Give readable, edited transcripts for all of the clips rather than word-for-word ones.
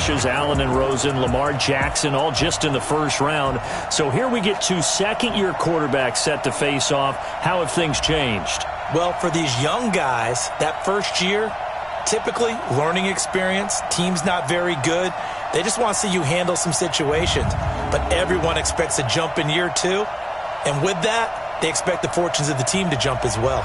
finishes. Allen and Rosen, Lamar Jackson, all just in the first round. So here we get two second-year quarterbacks set to face off. How have things changed? Well, for these young guys, that first year, typically learning experience, team's not very good. They just want to see you handle some situations. But everyone expects a jump in year two. And with that, they expect the fortunes of the team to jump as well.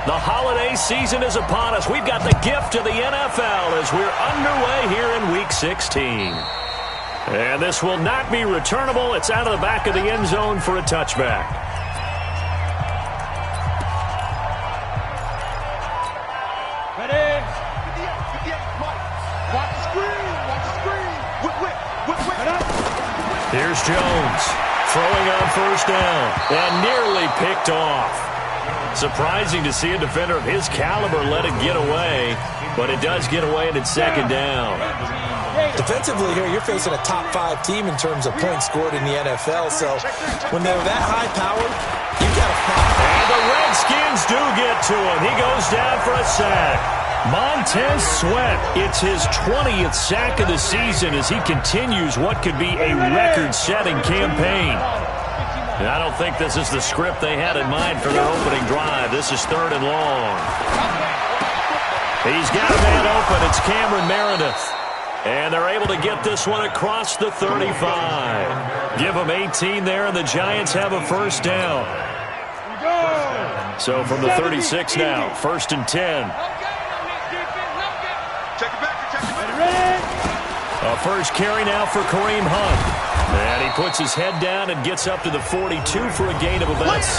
The holiday season is upon us. We've got the gift of the NFL as we're underway here in Week 16. And this will not be returnable. It's out of the back of the end zone for a touchback. Ready? Watch the screen. Watch the screen. Here's Jones throwing on first down and nearly picked off. Surprising to see a defender of his caliber let it get away, but it does get away and it's second down. Defensively here, you're facing a top 5 team in terms of points scored in the NFL, so when they're that high-powered, you've got to fight. And the Redskins do get to him. He goes down for a sack. Montez Sweat, it's his 20th sack of the season as he continues what could be a record-setting campaign. And I don't think this is the script they had in mind for their opening drive. This is 3rd and long. He's got a man open. It's Cameron Meredith. And they're able to get this one across the 35. Give them 18 there, and the Giants have a first down. So from the 36 now, 1st and 10. A first carry now for Kareem Hunt. And he puts his head down and gets up to the 42 for a gain of about 6.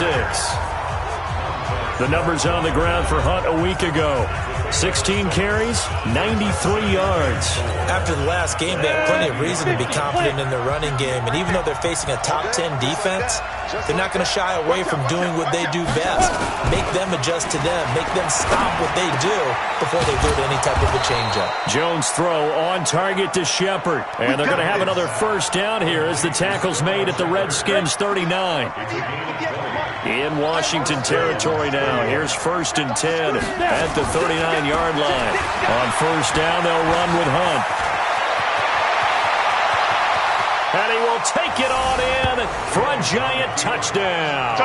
The numbers on the ground for Hunt a week ago. 16 carries, 93 yards. After the last game, they have plenty of reason to be confident in their running game. And even though they're facing a top 10 defense, they're not going to shy away from doing what they do best. Make them adjust to them. Make them stop what they do before they go to any type of a changeup. Jones throw on target to Shepard. And they're going to have another first down here as the tackle's made at the Redskins 39. In Washington territory now. Here's 1st and 10 at the 39-yard line. On first down, they'll run with Hunt. And he will take it on in for a giant touchdown.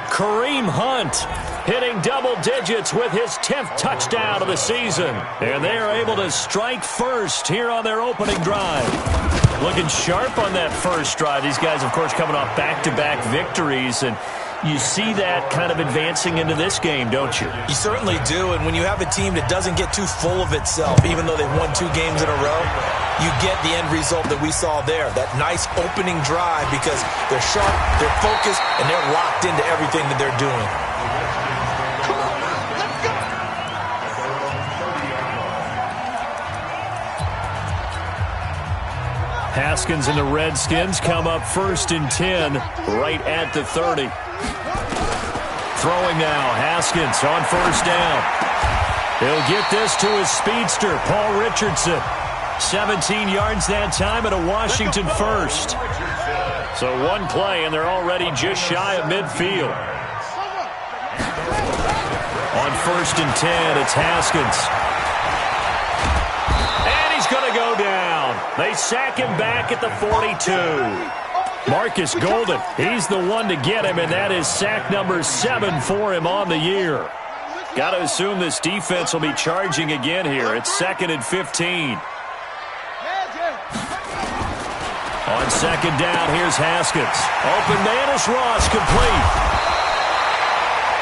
Kareem Hunt hitting double digits with his 10th touchdown of the season. And they are able to strike first here on their opening drive. Looking sharp on that first drive. These guys, of course, coming off back-to-back victories. And you see that kind of advancing into this game, don't you? You certainly do. And when you have a team that doesn't get too full of itself, even though they've won 2 games in a row, you get the end result that we saw there. That nice opening drive because they're sharp, they're focused, and they're locked into everything that they're doing. Haskins and the Redskins come up 1st and 10 right at the 30. Throwing now, Haskins on first down. He'll get this to his speedster, Paul Richardson. 17 yards that time at a Washington first. So one play, and they're already just shy of midfield. On 1st and 10, it's Haskins. And he's going to go down. They sack him back at the 42. Marcus Golden, he's the one to get him, and that is sack number 7 for him on the year. Got to assume this defense will be charging again here. It's 2nd and 15. On 2nd down, here's Haskins. Open man is Ross, complete.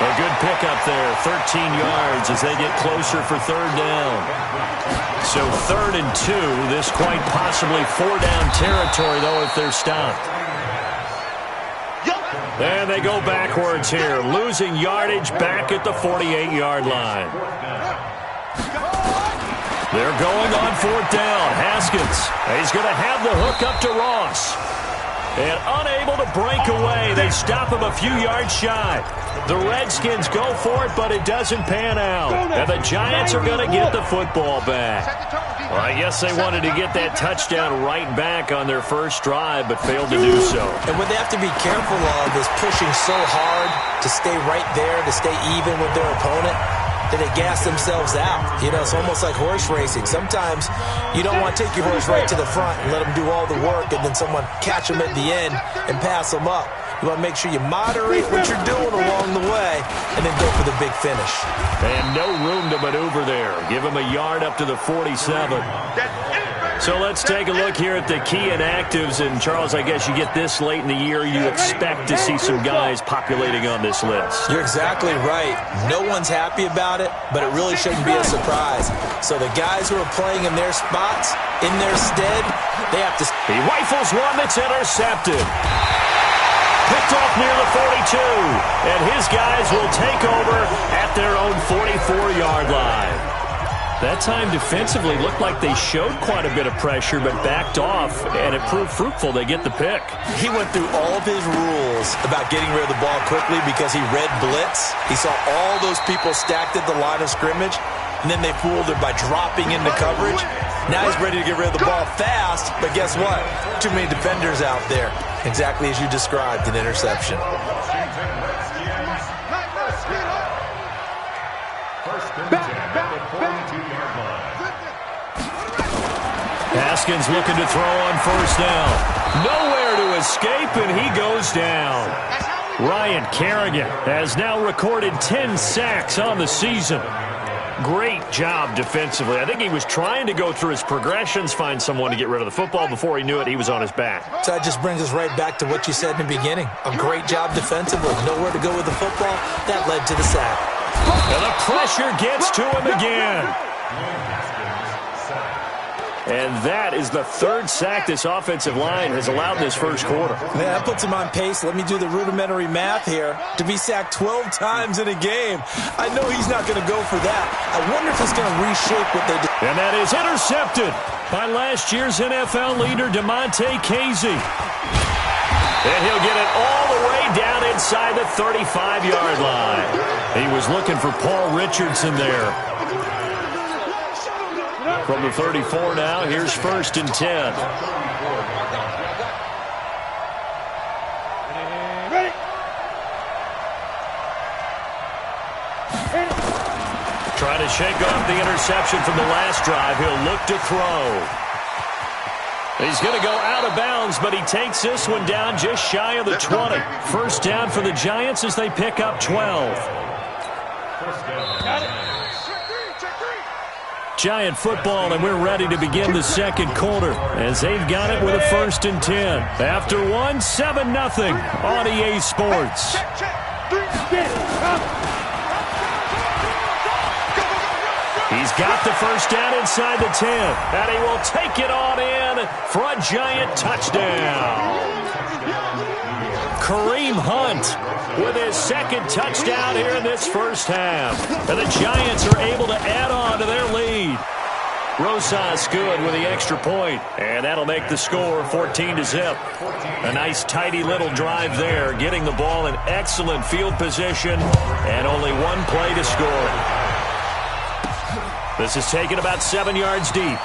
A good pickup there, 13 yards as they get closer for 3rd down. So 3rd and 2, this quite possibly 4-down territory, though, if they're stopped. And they go backwards here, losing yardage back at the 48-yard line. They're going on 4th down. Haskins, he's going to have the hook up to Ross. And unable to break away. They stop him a few yards shy. The Redskins go for it, but it doesn't pan out. And the Giants are going to get the football back. Well, I guess they wanted to get that touchdown right back on their first drive, but failed to do so. And what they have to be careful of is pushing so hard to stay right there, to stay even with their opponent, that they gas themselves out. You know, it's almost like horse racing. Sometimes you don't want to take your horse right to the front and let them do all the work and then someone catch them at the end and pass them up. You want to make sure you moderate what you're doing along the way and then go for the big finish. And no room to maneuver there. Give him a yard up to the 47. So let's take a look here at the key inactives. And, Charles, I guess you get this late in the year, you expect to see some guys populating on this list. You're exactly right. No one's happy about it, but it really shouldn't be a surprise. So the guys who are playing in their spots, in their stead, they have to... He rifles one that's intercepted. Picked off near the 42. And his guys will take over at their own 44-yard line. That time defensively looked like they showed quite a bit of pressure but backed off, and it proved fruitful. They get the pick. He went through all of his rules about getting rid of the ball quickly because he read blitz. He saw all those people stacked at the line of scrimmage, and then they fooled him by dropping into coverage. Now he's ready to get rid of the ball fast, but guess what? Too many defenders out there. Exactly as you described, an interception. Haskins looking to throw on first down. Nowhere to escape, and he goes down. Ryan Kerrigan has now recorded 10 sacks on the season. Great job defensively. I think he was trying to go through his progressions, find someone to get rid of the football. Before he knew it, he was on his back. So that just brings us right back to what you said in the beginning. A great job defensively. Nowhere to go with the football. That led to the sack. And the pressure gets to him again. And that is the third sack this offensive line has allowed this first quarter. Man, that puts him on pace. Let me do the rudimentary math here. To be sacked 12 times in a game, I know he's not going to go for that. I wonder if it's going to reshape what they do. And that is intercepted by last year's NFL leader, DeMonte Casey. And he'll get it all the way down inside the 35-yard line. He was looking for Paul Richardson there. From the 34 now, here's 1st and 10. Trying to shake off the interception from the last drive. He'll look to throw. He's going to go out of bounds, but he takes this one down just shy of the 20. First down for the Giants as they pick up 12. Giant football, and we're ready to begin the second quarter as they've got it with a 1st and 10. After one, 7-0 on EA Sports. He's got the first down inside the 10, and he will take it on in for a Giant touchdown. Kareem Hunt with his second touchdown here in this first half. And the Giants are able to add on to their lead. Rosas good with the extra point, and that'll make the score 14-0. A nice, tidy little drive there, getting the ball in excellent field position, and only one play to score. This is taken about 7 yards deep.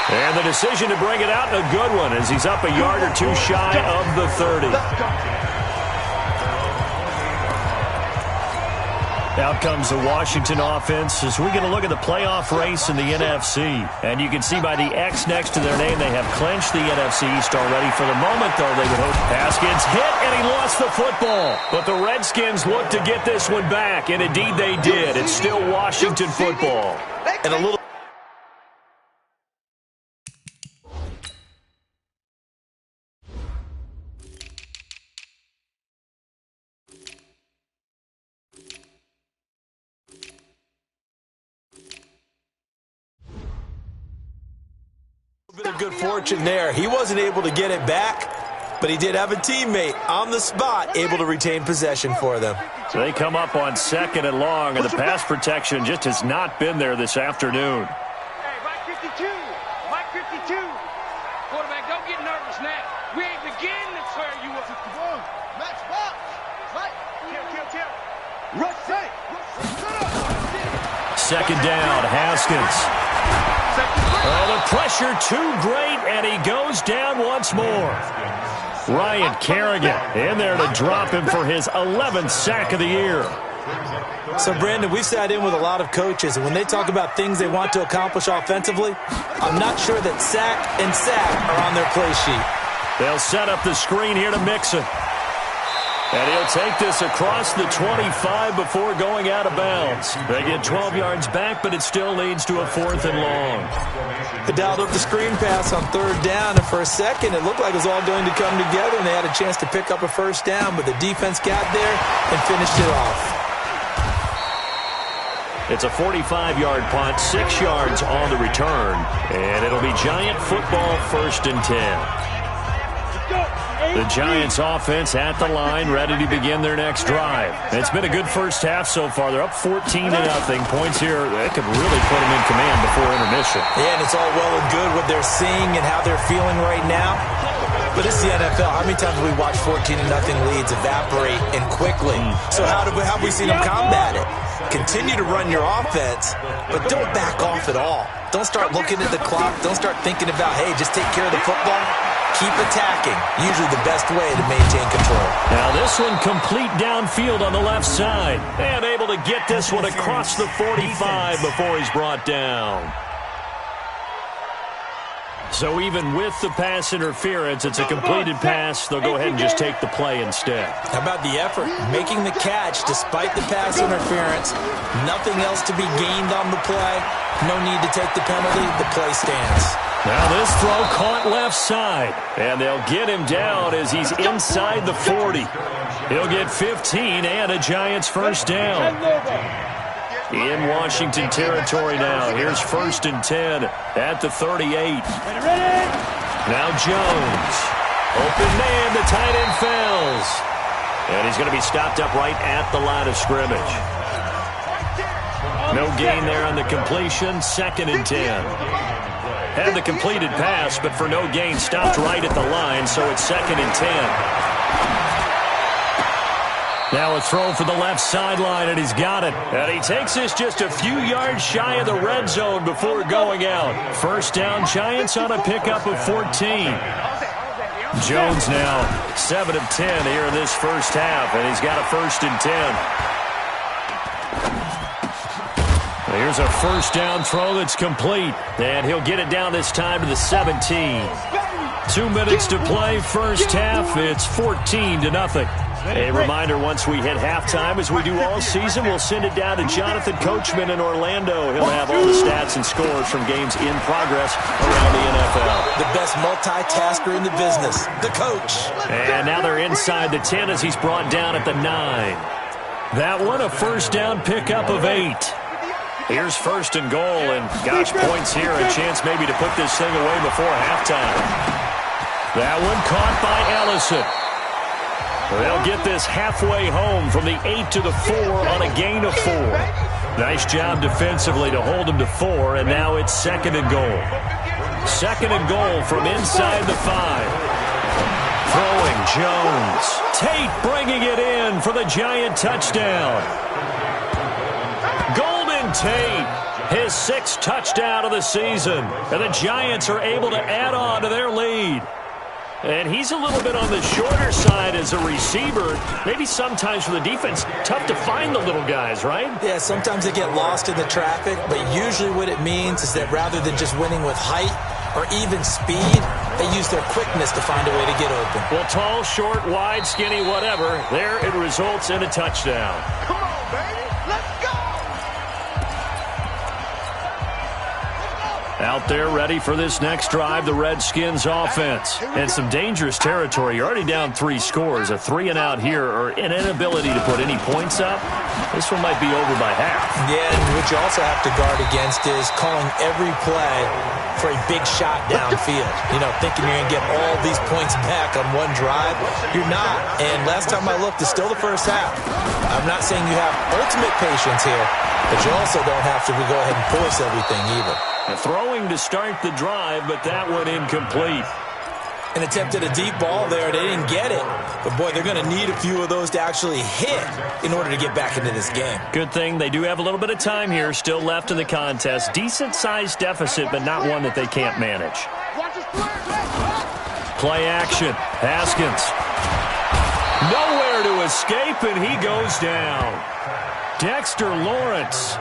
And the decision to bring it out, a good one, as he's up a yard or two shy of the 30. Out comes the Washington offense as we get a look at the playoff race in the NFC. And you can see by the X next to their name, they have clinched the NFC East already. For the moment, though, they would hope. Haskins hit, and he lost the football. But the Redskins look to get this one back, and indeed they did. It's still Washington football. And a little... bit of good fortune there. He wasn't able to get it back, but he did have a teammate on the spot able to retain possession for them. So they come up on 2nd and long, and the pass protection just has not been there this afternoon. Hey, Mike 52. Mike 52. Quarterback, don't get nervous now. We ain't beginning to tear you up. Match box. Right. Kill. Rush safe. Second down, Haskins. Oh, the pressure too great, and he goes down once more. Ryan Kerrigan in there to drop him for his 11th sack of the year. So, Brandon, we've sat in with a lot of coaches, and when they talk about things they want to accomplish offensively, I'm not sure that sack and sack are on their play sheet. They'll set up the screen here to Mixon. And he'll take this across the 25 before going out of bounds. They get 12 yards back, but it still leads to a 4th and long. They dialed up the screen pass on 3rd down, and for a second it looked like it was all going to come together, and they had a chance to pick up a 1st down, but the defense got there and finished it off. It's a 45-yard punt, 6 yards on the return, and it'll be Giant football 1st and 10. The Giants offense at the line, ready to begin their next drive. It's been a good first half so far. They're up 14-0. Points here, that could really put them in command before intermission. Yeah, and it's all well and good what they're seeing and how they're feeling right now. But this is the NFL. How many times have we watched 14-0 leads evaporate and quickly? So how have we seen them combat it? Continue to run your offense, but don't back off at all. Don't start looking at the clock. Don't start thinking about, hey, just take care of the football. Keep attacking. Usually the best way to maintain control. Now this one complete downfield on the left side. And able to get this one across the 45 before he's brought down. So even with the pass interference, it's a completed pass. They'll go ahead and just take the play instead. How about the effort? Making the catch despite the pass interference. Nothing else to be gained on the play. No need to take the penalty. The play stands. Now this throw caught left side. And they'll get him down as he's inside the 40. He'll get 15 and a Giants 1st down. In Washington territory now. Here's 1st and 10 at the 38. Now Jones. Open man, the tight end fails. And he's going to be stopped up right at the line of scrimmage. No gain there on the completion. 2nd and 10. Had the completed pass, but for no gain, stopped right at the line, so it's 2nd and 10. Now a throw for the left sideline, and he's got it. And he takes this just a few yards shy of the red zone before going out. 1st down, Giants on a pickup of 14. Jones now 7 of 10 here in this first half, and he's got a 1st and 10. Here's a 1st down throw that's complete, and he'll get it down this time to the 17. 2 minutes to play, first half. It's 14-0. A reminder, once we hit halftime, as we do all season, we'll send it down to Jonathan Coachman in Orlando. He'll have all the stats and scores from games in progress around the NFL. The best multitasker in the business, the coach. And now they're inside the 10 as he's brought down at the 9. That one, a 1st down pickup of 8. Here's 1st and goal, and gosh, points here, a chance maybe to put this thing away before halftime. That one caught by Ellison. They'll get this halfway home from the 8 to the 4 on a gain of 4. Nice job defensively to hold him to 4, and now it's 2nd and goal. 2nd and goal from inside the 5. Throwing Jones. Tate bringing it in for the Giant touchdown. Golden Tate, his 6th touchdown of the season. And the Giants are able to add on to their lead. And he's a little bit on the shorter side as a receiver. Maybe sometimes for the defense, tough to find the little guys, right? Yeah, sometimes they get lost in the traffic, but usually what it means is that rather than just winning with height or even speed, they use their quickness to find a way to get open. Well, tall, short, wide, skinny, whatever, there it results in a touchdown. Come on, baby. Let's go. Out there ready for this next drive, the Redskins offense. And some dangerous territory. You're already down 3 scores. A 3-and-out here or an inability to put any points up. This one might be over by half. Yeah, and what you also have to guard against is calling every play for a big shot downfield. You know, thinking you're going to get all these points back on one drive. You're not. And last time I looked, it's still the first half. I'm not saying you have ultimate patience here, but you also don't have to go ahead and force everything either. Throwing to start the drive, but that one incomplete. and attempted a deep ball there. They didn't get it. But, boy, they're going to need a few of those to actually hit in order to get back into this game. Good thing they do have a little bit of time here still left in the contest. Decent-sized deficit, but not one that they can't manage. Play action. Haskins. Nowhere to escape, and he goes down. Dexter Lawrence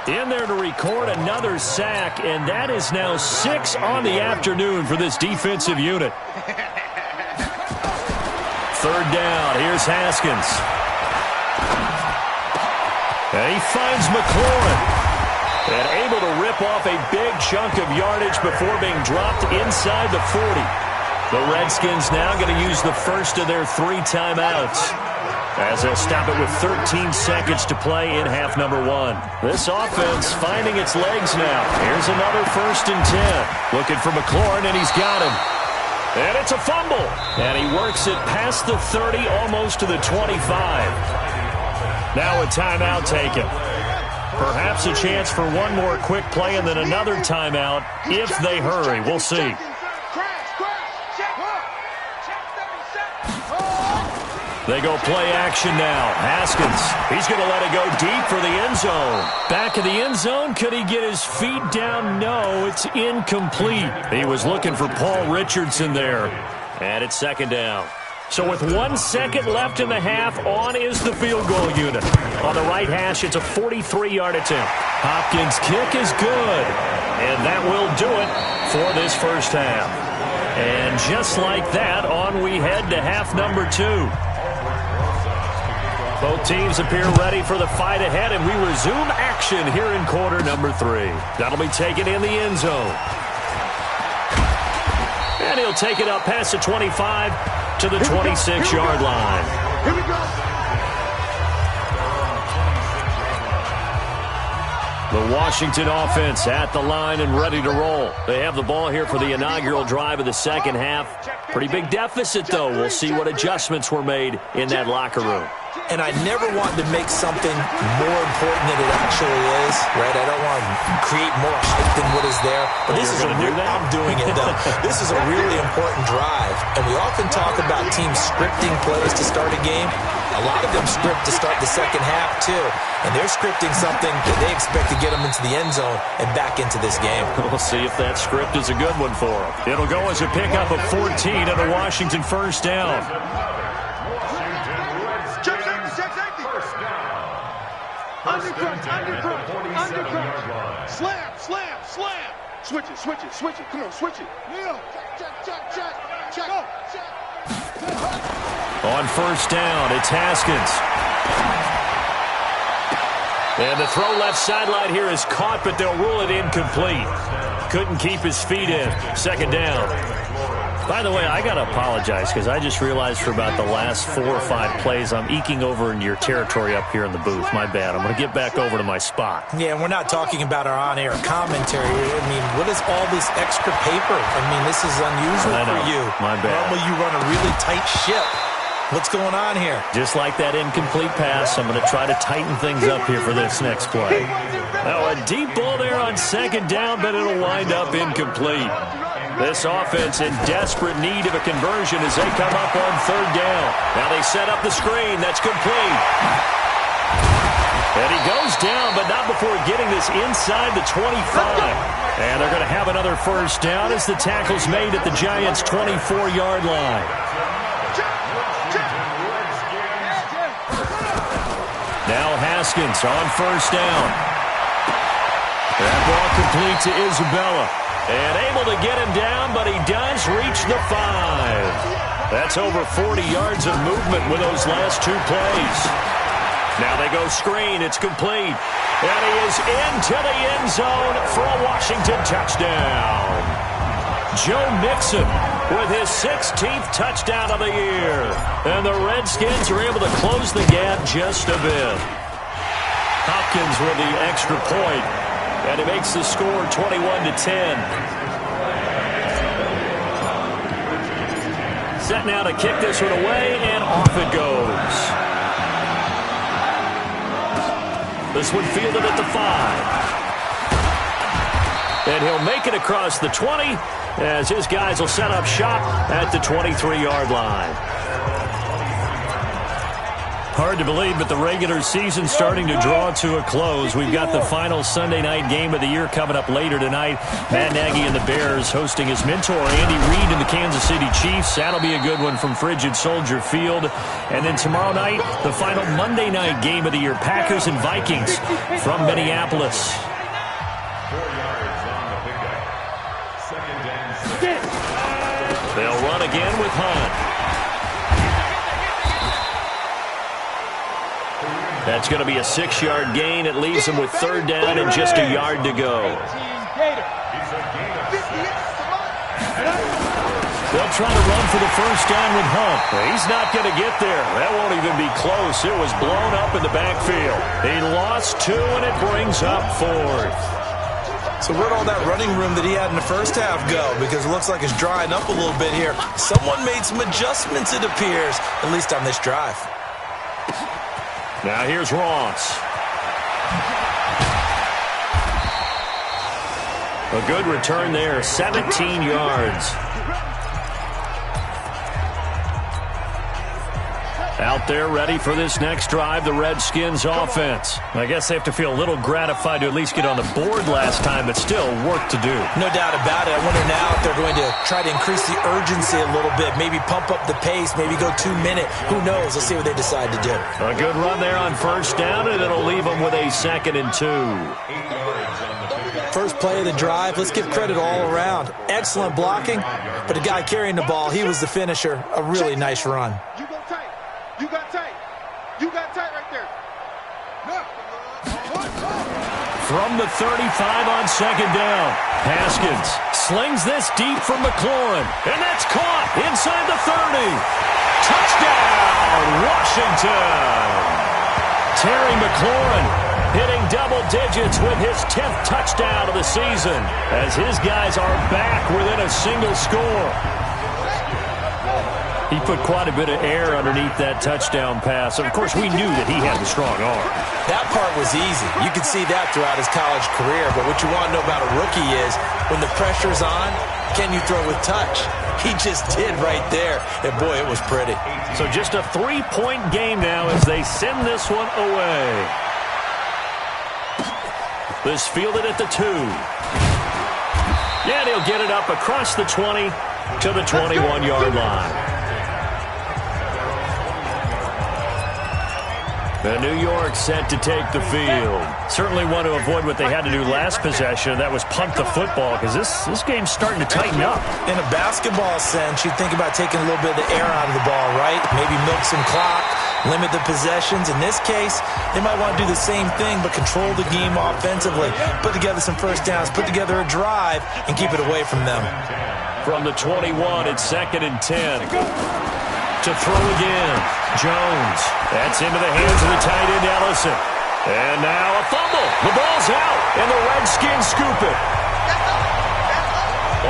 in there to record another sack, and that is now 6 on the afternoon for this defensive unit. Third down. Here's Haskins. And he finds McLaurin. And able to rip off a big chunk of yardage before being dropped inside the 40. The Redskins now going to use the first of their 3 timeouts as they'll stop it with 13 seconds to play in half number 1. This offense finding its legs now. Here's another 1st and 10. Looking for McLaurin, and he's got him. And it's a fumble. And he works it past the 30, almost to the 25. Now a timeout taken. Perhaps a chance for one more quick play and then another timeout if they hurry. We'll see. They go play action now. Haskins, he's going to let it go deep for the end zone. Back of the end zone, could he get his feet down? No, it's incomplete. He was looking for Paul Richardson there. And it's 2nd down. So with 1 second left in the half, on is the field goal unit. On the right hash, it's a 43-yard attempt. Hopkins' kick is good. And that will do it for this first half. And just like that, on we head to half number 2. Both teams appear ready for the fight ahead, and we resume action here in quarter number 3. That'll be taken in the end zone. And he'll take it up past the 25 to the 26-yard line. Here we go. The Washington offense at the line and ready to roll. They have the ball here for the inaugural drive of the second half. Pretty big deficit, though. We'll see what adjustments were made in that locker room. And I never want to make something more important than it actually is, right? I don't want to create more hype than what is there. But this is I'm doing it, though. This is a really important drive. And we often talk about teams scripting plays to start a game. A lot of them script to start the second half, too. And they're scripting something that they expect to get them into the end zone and back into this game. We'll see if that script is a good one for them. It'll go as a pickup of 14 and a Washington first down. Undercut. Slam. Switch it. Come on, switch it. Yeah. Check. Go. On first down, it's Haskins. And the throw left sideline here is caught, but they'll rule it incomplete. Couldn't keep his feet in. 2nd down. By the way, I got to apologize because I just realized for about the last 4 or 5 plays I'm eking over in your territory up here in the booth. My bad. I'm going to get back over to my spot. Yeah, and we're not talking about our on-air commentary. I mean, what is all this extra paper? I mean, this is unusual for you. My bad. Normally you run a really tight ship. What's going on here? Just like that incomplete pass, I'm going to try to tighten things up here for this next play. Now, a deep ball there on 2nd down, but it'll wind up incomplete. This offense in desperate need of a conversion as they come up on 3rd down. Now they set up the screen. That's complete. And he goes down, but not before getting this inside the 25. And they're going to have another first down as the tackle's made at the Giants' 24-yard line. Now Haskins on first down. That ball complete to Isabella. And able to get him down, but he does reach the 5. That's over 40 yards of movement with those last 2 plays. Now they go screen. It's complete. And he is into the end zone for a Washington touchdown. Joe Mixon with his 16th touchdown of the year. And the Redskins are able to close the gap just a bit. Hopkins with the extra point. And it makes the score 21-10. Set now to kick this one away, and off it goes. This one fielded at the 5. And he'll make it across the 20 as his guys will set up shop at the 23-yard line. Hard to believe, but the regular season's starting to draw to a close. We've got the final Sunday night game of the year coming up later tonight. Matt Nagy and the Bears hosting his mentor, Andy Reid, and the Kansas City Chiefs. That'll be a good one from Frigid Soldier Field. And then tomorrow night, the final Monday night game of the year, Packers and Vikings from Minneapolis. They'll run again with Hunt. That's going to be a 6-yard gain. It leaves them with third down and just a yard to go. They'll try to run for the first down with Hunt. He's not going to get there. That won't even be close. It was blown up in the backfield. He lost 2, and it brings up 4th. So where'd all that running room that he had in the first half go? Because it looks like it's drying up a little bit here. Someone made some adjustments, it appears, at least on this drive. Now here's Ross. A good return there, 17 yards. Out there ready for this next drive, the Redskins offense. I guess they have to feel a little gratified to at least get on the board last time, but still work to do. No doubt about it. I wonder now if they're going to try to increase the urgency a little bit, maybe pump up the pace, maybe go 2-minute. Who knows? Let's see what they decide to do. A good run there on first down, and it'll leave them with a 2nd and 2. First play of the drive, let's give credit all around. Excellent blocking, but the guy carrying the ball, he was the finisher. A really nice run. You got tight. You got tight right there. From the 35 on second down, Haskins slings this deep from McLaurin, and that's caught inside the 30. Touchdown, Washington. Terry McLaurin hitting double digits with his 10th touchdown of the season as his guys are back within a single score. He put quite a bit of air underneath that touchdown pass. Of course, we knew that he had the strong arm. That part was easy. You could see that throughout his college career. But what you want to know about a rookie is when the pressure's on, can you throw with touch? He just did right there. And, boy, it was pretty. So just a 3-point game now as they send this one away. This fielded at the 2. Yeah, he'll get it up across the 20 to the 21-yard line. And New York set to take the field. Certainly want to avoid what they had to do last possession. That was punt the football because this game's starting to tighten up. In a basketball sense, you think about taking a little bit of the air out of the ball, right? Maybe milk some clock, limit the possessions. In this case, they might want to do the same thing but control the game offensively. Put together some first downs, put together a drive, and keep it away from them. From the 21, it's 2nd and 10. To throw again, Jones. That's into the hands of the tight end, Ellison. And now a fumble. The ball's out, and the Redskins scoop it.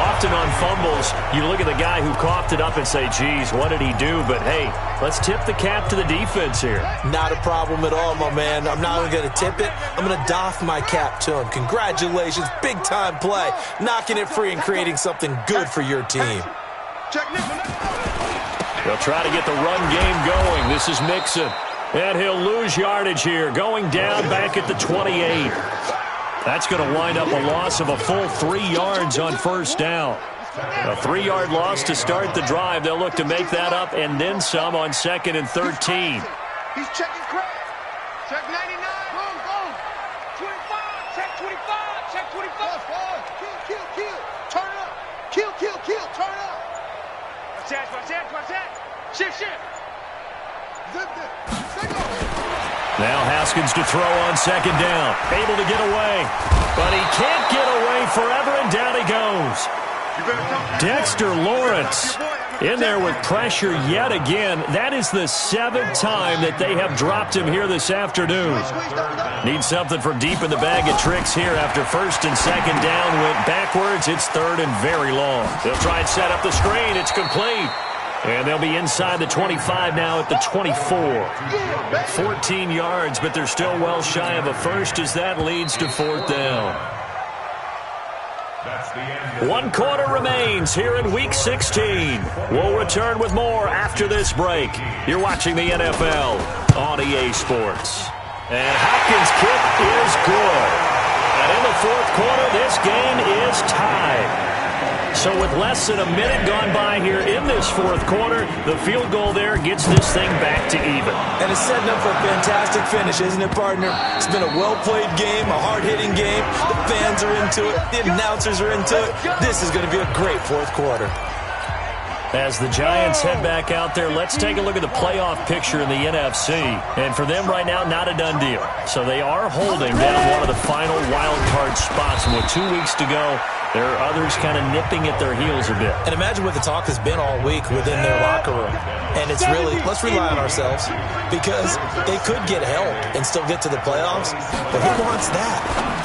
Often on fumbles, you look at the guy who coughed it up and say, geez, what did he do? But, hey, let's tip the cap to the defense here. Not a problem at all, my man. I'm not even going to tip it. I'm going to doff my cap to him. Congratulations, big-time play. Knocking it free and creating something good for your team. They'll try to get the run game going. This is Mixon. And he'll lose yardage here, going down back at the 28. That's going to wind up a loss of a full 3 yards on first down. A 3-yard loss to start the drive. They'll look to make that up and then some on 2nd and 13. He's checking crowd. Check 99. Boom, boom. 25. Check 25. Check 25. Kill. Turn up. Kill. Turn up. Watch that. Shift. Now Haskins to throw on second down. Able to get away. But he can't get away forever, and down he goes. Dexter Lawrence in there with pressure yet again. That is the 7th time that they have dropped him here this afternoon. Need something from deep in the bag of tricks here after first and second down went backwards. It's 3rd and very long. They'll try and set up the screen. It's complete. And they'll be inside the 25 now at the 24. 14 yards, but they're still well shy of a first as that leads to 4th down. 1 quarter remains here in Week 16. We'll return with more after this break. You're watching the NFL on EA Sports. And Hopkins' kick is good. And in the fourth quarter, this game is tied. So with less than a minute gone by here in this fourth quarter, the field goal there gets this thing back to even. And it's setting up for a fantastic finish, isn't it, partner? It's been a well-played game, a hard-hitting game. The fans are into it. The announcers are into it. This is going to be a great fourth quarter. As the Giants head back out there, let's take a look at the playoff picture in the NFC. And for them right now, not a done deal. So they are holding down one of the final wild card spots. And with 2 weeks to go, there are others kind of nipping at their heels a bit. And imagine what the talk has been all week within their locker room. And it's really, let's rely on ourselves, because they could get help and still get to the playoffs. But who wants that?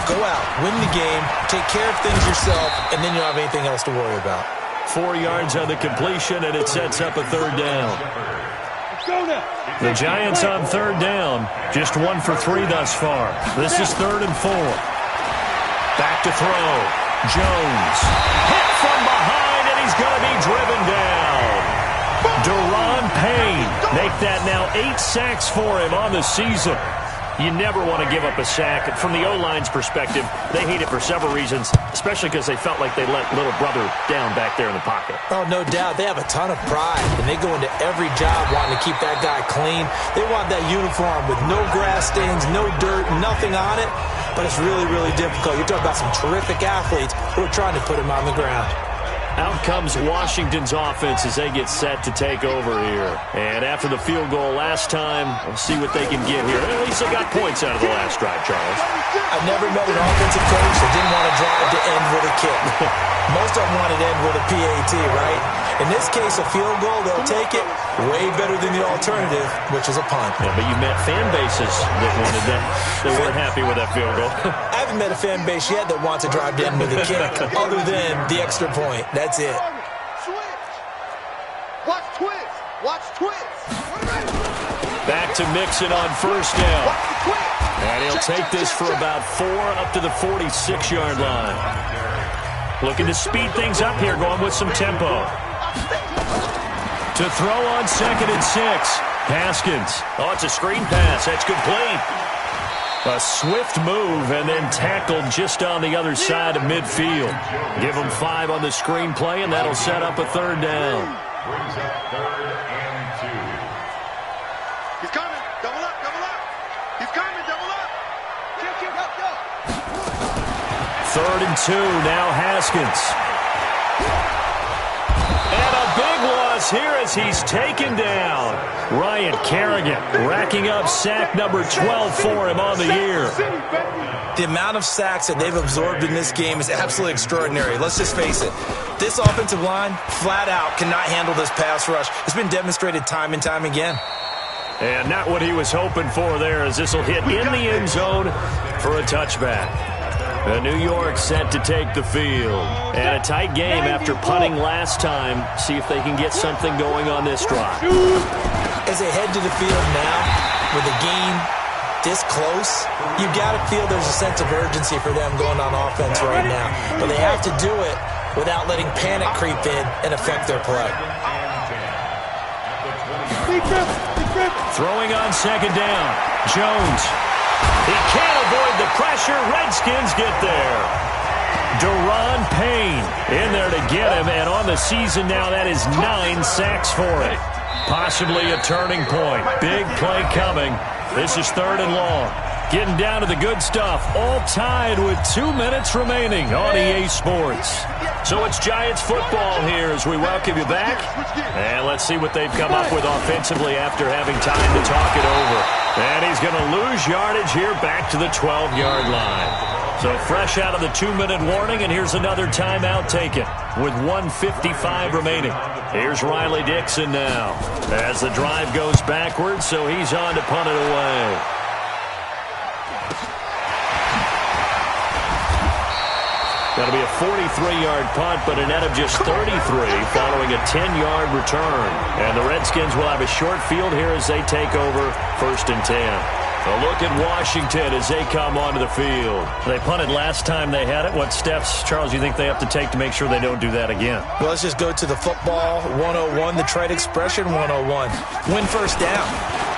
Go out, win the game, take care of things yourself, and then you don't have anything else to worry about. 4 yards on the completion, and it sets up a third down. The Giants on third down, just 1 for 3 thus far. This is 3rd and 4. Back to throw. Jones hit from behind, and he's going to be driven down. Deron Payne make that now 8 sacks for him on the season. You never want to give up a sack. From the O-line's perspective, they hate it for several reasons, especially because they felt like they let little brother down back there in the pocket. Oh, no doubt. They have a ton of pride, and they go into every job wanting to keep that guy clean. They want that uniform with no grass stains, no dirt, nothing on it. But it's really, really difficult. You're talking about some terrific athletes who are trying to put him on the ground. Out comes Washington's offense as they get set to take over here. And after the field goal last time, we'll see what they can get here. At least they got points out of the last drive, Charles. I've never met an offensive coach that didn't want to drive to end with a kick. Most of them wanted to end with a PAT, right? In this case, a field goal, they'll take it way better than the alternative, which is a punt. Yeah, but you met fan bases that wanted that. They weren't happy with that field goal. I haven't met a fan base yet that wants to drive to end with a kick, other than the extra point. That's it. Switch. Watch twist. Watch twist. Back to Mixon on first down. Watch the twist. And he'll take this for about 4 up to the 46-yard line. Looking to speed things up here, going with some tempo. To throw on 2nd and 6. Haskins. Oh, it's a screen pass. That's complete. A swift move and then tackled just on the other side of midfield. Give him 5 on the screenplay, and that'll set up a third down. Brings up 3rd and 2. He's coming. Double up. Double up. He's coming. Double up. Kill. Go. 3rd and 2. Now Haskins. And a big loss here as he's taken down. Ryan Kerrigan racking up sack number 12 for him on the year. The amount of sacks that they've absorbed in this game is absolutely extraordinary. Let's just face it. This offensive line, flat out, cannot handle this pass rush. It's been demonstrated time and time again. And not what he was hoping for there, as this will hit in the end zone for a touchback. New York set to take the field. And a tight game after punting last time. See if they can get something going on this drive. As they head to the field now, with the game this close, you've got to feel there's a sense of urgency for them going on offense right now. But they have to do it without letting panic creep in and affect their play. Throwing on 2nd down. Jones. He can't avoid the pressure. Redskins get there. Deron Payne in there to get him. And on the season now, that is 9 sacks for him. Possibly a turning point. Big play coming. This is 3rd and long. Getting down to the good stuff. All tied with 2 minutes remaining on EA Sports. So it's Giants football here as we welcome you back. And let's see what they've come up with offensively after having time to talk it over. And he's going to lose yardage here back to the 12-yard line. So fresh out of the 2-minute warning, and here's another timeout taken with 1:55 remaining. Here's Riley Dixon now as the drive goes backwards, so he's on to punt it away. That'll be a 43-yard punt, but a net of just 33 following a 10-yard return. And the Redskins will have a short field here as they take over 1st and 10. A look at Washington as they come onto the field. They punted last time they had it. What steps, Charles, you think they have to take to make sure they don't do that again? Well, let's just go to the football 101, the trade expression 101. Win first down.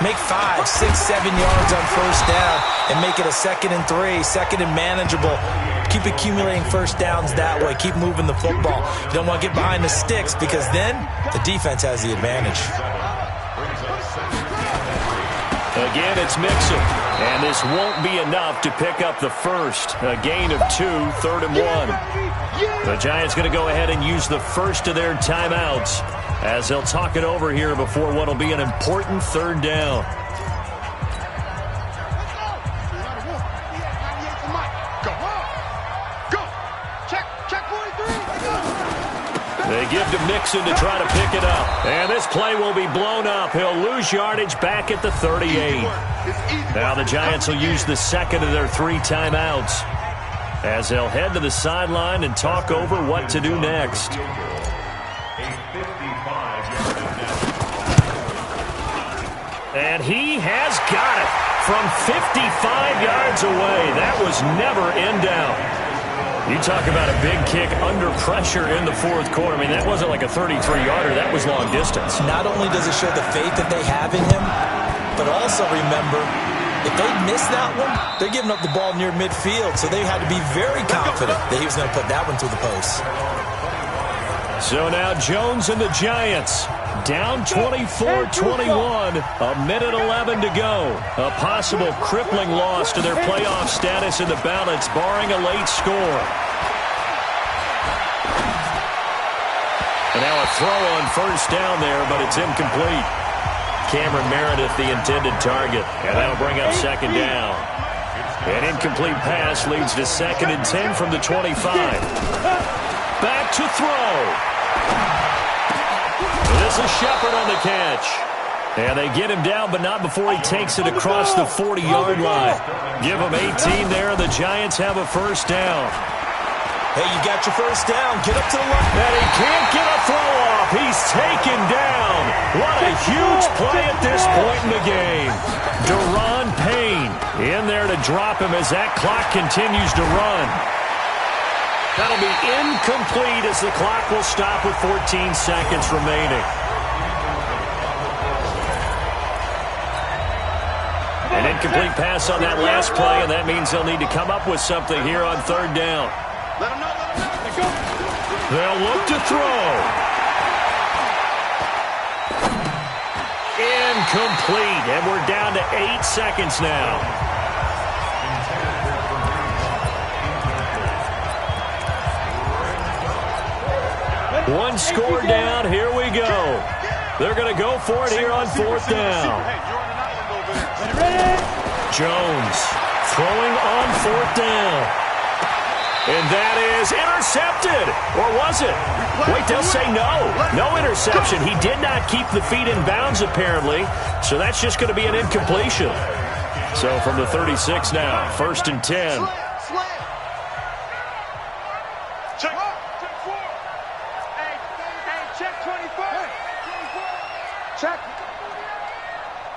Make 5, 6, 7 yards on first down and make it a 2nd and 3, 2nd and manageable. Keep accumulating first downs that way. Keep moving the football. You don't want to get behind the sticks because then the defense has the advantage. Again, it's Mixon, and this won't be enough to pick up the first. A gain of 2, 3rd and 1. The Giants going to go ahead and use the first of their timeouts as they'll talk it over here before what will be an important 3rd down. They give to Mixon to try to pick it up. And this play will be blown up. He'll lose yardage back at the 38. Now the Giants will use the 2nd of their 3 timeouts as they'll head to the sideline and talk over what to do next. And he has got it from 55 yards away. That was never in doubt. You talk about a big kick under pressure in the 4th quarter. I mean, that wasn't like a 33-yarder. That was long distance. Not only does it show the faith that they have in him, but also remember, if they miss that one, they're giving up the ball near midfield. So they had to be very confident that he was going to put that one through the post. So now Jones and the Giants down 24-21, a minute 11 to go. A possible crippling loss to their playoff status in the balance, barring a late score. And now a throw on first down there, but it's incomplete. Cameron Meredith, the intended target, and that'll bring up 2nd down. An incomplete pass leads to 2nd and 10 from the 25. Back to throw. This is Shepard on the catch. And they get him down, but not before he takes it across the 40-yard line. Give him 18 there, and the Giants have a first down. Hey, you got your first down. Get up to the line. And he can't get a throw off. He's taken down. What a huge play at this point in the game. Deron Payne in there to drop him as that clock continues to run. That'll be incomplete as the clock will stop with 14 seconds remaining. An incomplete pass on that last play, and that means they'll need to come up with something here on 3rd down. They'll look to throw. Incomplete, and we're down to 8 seconds now. One score down. Here we go. They're going to go for it here on 4th down. Jones throwing on 4th down. And that is intercepted. Or was it? Wait, they'll say no. No interception. He did not keep the feet in bounds, apparently. So that's just going to be an incompletion. So from the 36 now, 1st and 10.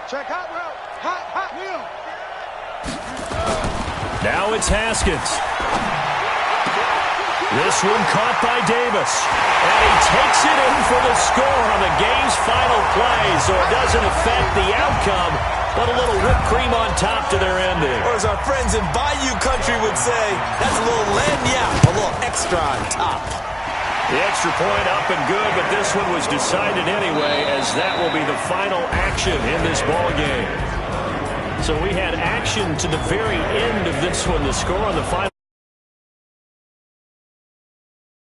Check hot route. Hot wheel. Now it's Haskins. This one caught by Davis. And he takes it in for the score on the game's final play, so it doesn't affect the outcome, but a little whipped cream on top to their ending. Or as our friends in Bayou Country would say, that's a little lagniappe, a little extra on top. The extra point up and good, but this one was decided anyway, as that will be the final action in this ball game. So we had action to the very end of this one. The score on the final